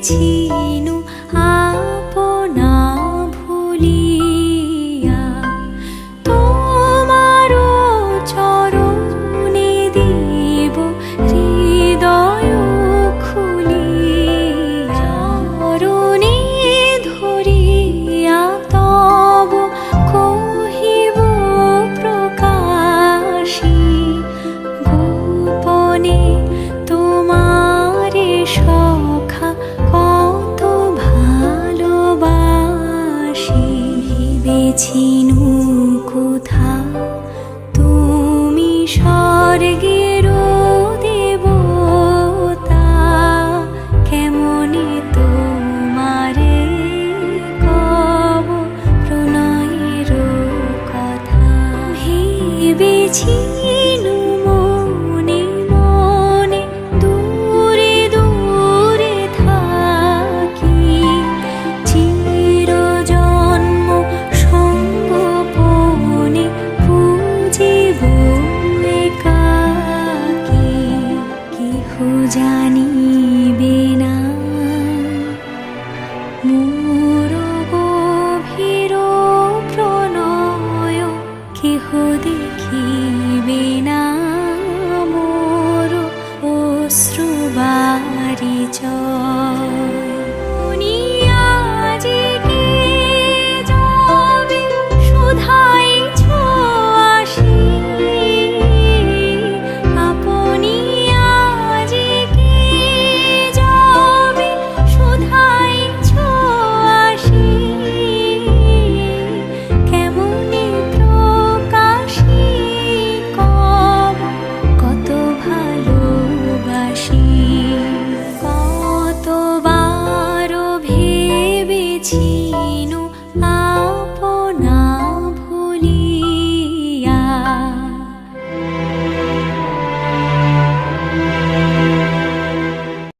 ছিনু আপনা ভুলিয়া তোমারও চরণে দিব হৃদয় খুলিয়া চরণে ধরিয়া তব কহিব প্রকাশী গোপনে তোমারে সখা কত ভালোবাসি বেছিনু কোথা তুমি স্বর্গের দেবতা কেমনে তোমারে কব প্রণয়ের কথা ভেবেছিনু মনে মনে দূরে দূরে থাকি চিরজন্ম সঙ্গোপনে পুজিব একাকী কেহ জানিবে না মোর গভীর প্রণয় কেহ দেখিবে না মোর অশ্রুবারিচয় দুনিয়াজিকে যাবে শুধাইছ আসি আপনি আজিকে যাবে শুধাইছ আসি কেমনে প্রকাশী কব কত ভালোবাসি কতবার ভেবেছি